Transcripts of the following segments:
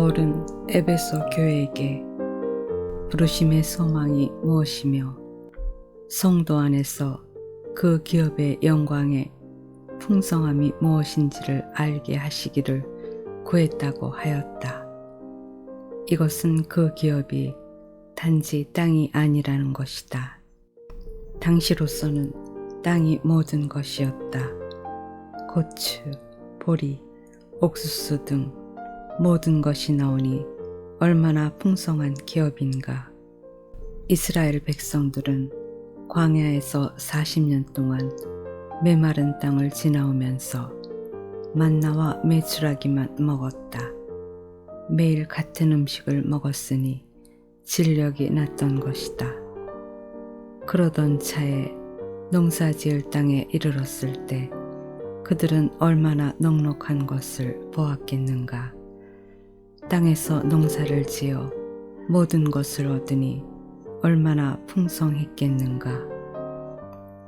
바울은 에베소 교회에게 부르심의 소망이 무엇이며 성도 안에서 그 기업의 영광의 풍성함이 무엇인지를 알게 하시기를 구했다고 하였다. 이것은 그 기업이 단지 땅이 아니라는 것이다. 당시로서는 땅이 모든 것이었다. 고추, 보리, 옥수수 등 모든 것이 나오니 얼마나 풍성한 기업인가. 이스라엘 백성들은 광야에서 40년 동안 메마른 땅을 지나오면서 만나와 메추라기만 먹었다. 매일 같은 음식을 먹었으니 질력이 났던 것이다. 그러던 차에 농사지을 땅에 이르렀을 때 그들은 얼마나 넉넉한 것을 보았겠는가. 땅에서 농사를 지어 모든 것을 얻으니 얼마나 풍성했겠는가.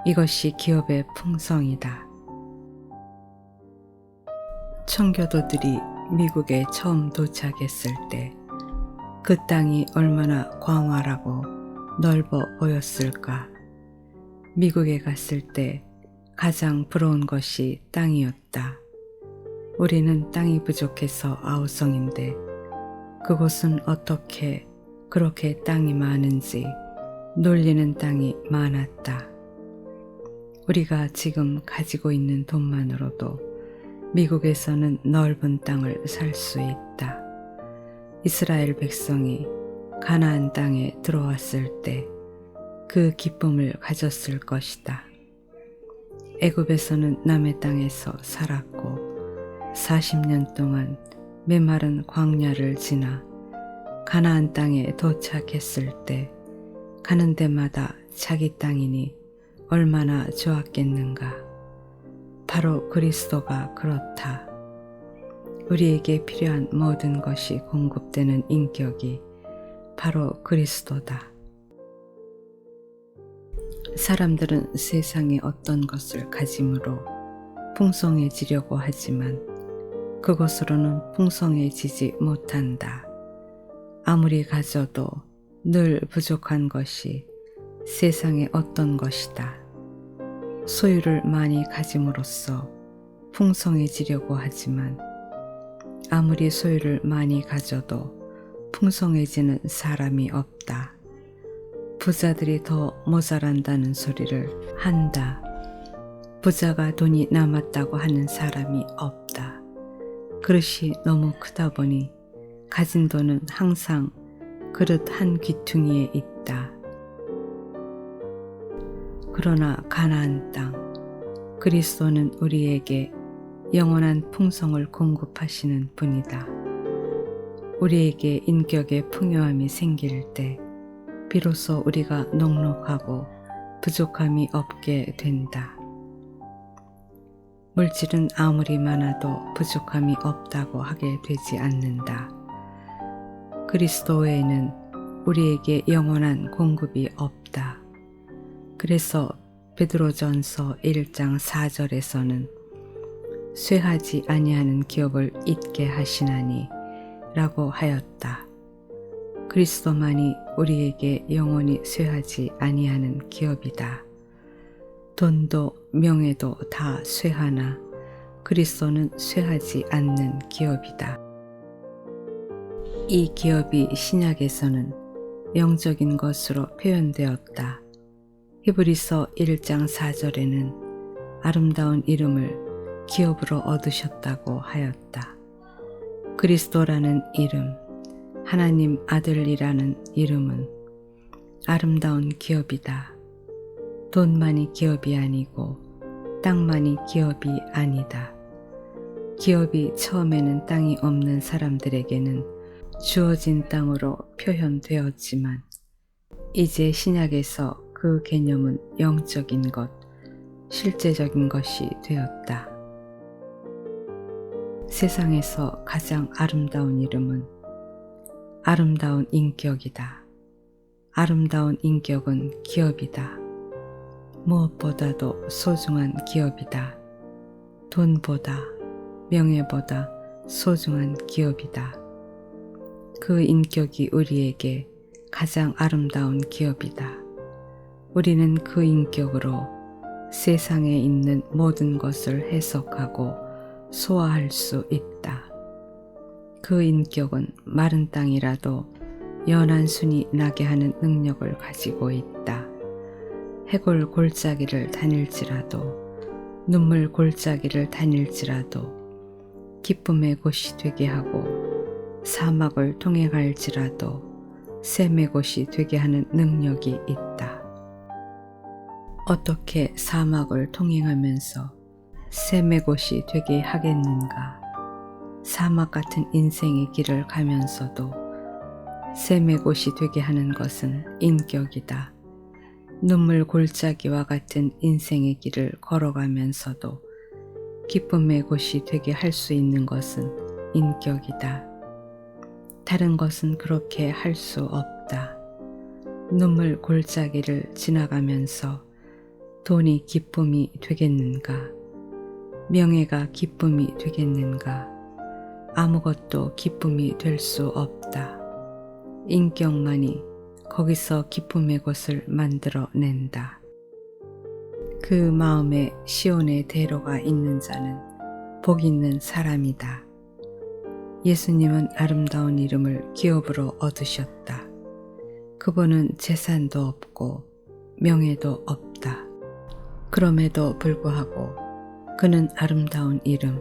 이것이 기업의 풍성이다. 청교도들이 미국에 처음 도착했을 때 그 땅이 얼마나 광활하고 넓어 보였을까. 미국에 갔을 때 가장 부러운 것이 땅이었다. 우리는 땅이 부족해서 아우성인데 그곳은 어떻게 그렇게 땅이 많은지 놀리는 땅이 많았다. 우리가 지금 가지고 있는 돈만으로도 미국에서는 넓은 땅을 살 수 있다. 이스라엘 백성이 가나안 땅에 들어왔을 때 그 기쁨을 가졌을 것이다. 애굽에서는 남의 땅에서 살았고 40년 동안 메마른 광야를 지나 가나안 땅에 도착했을 때 가는 데마다 자기 땅이니 얼마나 좋았겠는가. 바로 그리스도가 그렇다. 우리에게 필요한 모든 것이 공급되는 인격이 바로 그리스도다. 사람들은 세상에 어떤 것을 가짐으로 풍성해지려고 하지만 그것으로는 풍성해지지 못한다. 아무리 가져도 늘 부족한 것이 세상의 어떤 것이다. 소유를 많이 가짐으로써 풍성해지려고 하지만 아무리 소유를 많이 가져도 풍성해지는 사람이 없다. 부자들이 더 모자란다는 소리를 한다. 부자가 돈이 남았다고 하는 사람이 없다. 그릇이 너무 크다 보니 가진 돈은 항상 그릇 한 귀퉁이에 있다. 그러나 가나안 땅, 그리스도는 우리에게 영원한 풍성을 공급하시는 분이다. 우리에게 인격의 풍요함이 생길 때 비로소 우리가 넉넉하고 부족함이 없게 된다. 물질은 아무리 많아도 부족함이 없다고 하게 되지 않는다. 그리스도 외에는 우리에게 영원한 공급이 없다. 그래서 베드로전서 1장 4절에서는 쇠하지 아니하는 기업을 잊게 하시나니 라고 하였다. 그리스도만이 우리에게 영원히 쇠하지 아니하는 기업이다. 돈도 명예도 다 쇠하나 그리스도는 쇠하지 않는 기업이다. 이 기업이 신약에서는 영적인 것으로 표현되었다. 히브리서 1장 4절에는 아름다운 이름을 기업으로 얻으셨다고 하였다. 그리스도라는 이름, 하나님 아들이라는 이름은 아름다운 기업이다. 돈만이 기업이 아니고 땅만이 기업이 아니다. 기업이 처음에는 땅이 없는 사람들에게는 주어진 땅으로 표현되었지만 이제 신약에서 그 개념은 영적인 것, 실제적인 것이 되었다. 세상에서 가장 아름다운 이름은 아름다운 인격이다. 아름다운 인격은 기업이다. 무엇보다도 소중한 기업이다. 돈보다, 명예보다 소중한 기업이다. 그 인격이 우리에게 가장 아름다운 기업이다. 우리는 그 인격으로 세상에 있는 모든 것을 해석하고 소화할 수 있다. 그 인격은 마른 땅이라도 연한 순이 나게 하는 능력을 가지고 있다. 해골 골짜기를 다닐지라도 눈물 골짜기를 다닐지라도 기쁨의 곳이 되게 하고 사막을 통행할지라도 샘의 곳이 되게 하는 능력이 있다. 어떻게 사막을 통행하면서 샘의 곳이 되게 하겠는가? 사막 같은 인생의 길을 가면서도 샘의 곳이 되게 하는 것은 인격이다. 눈물 골짜기와 같은 인생의 길을 걸어가면서도 기쁨의 곳이 되게 할 수 있는 것은 인격이다. 다른 것은 그렇게 할 수 없다. 눈물 골짜기를 지나가면서 돈이 기쁨이 되겠는가? 명예가 기쁨이 되겠는가? 아무것도 기쁨이 될 수 없다. 인격만이 거기서 기쁨의 곳을 만들어낸다. 그 마음에 시온의 대로가 있는 자는 복 있는 사람이다. 예수님은 아름다운 이름을 기업으로 얻으셨다. 그분은 재산도 없고 명예도 없다. 그럼에도 불구하고 그는 아름다운 이름,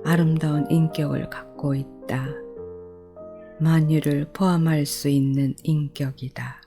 아름다운 인격을 갖고 있다. 만유를 포함할 수 있는 인격이다.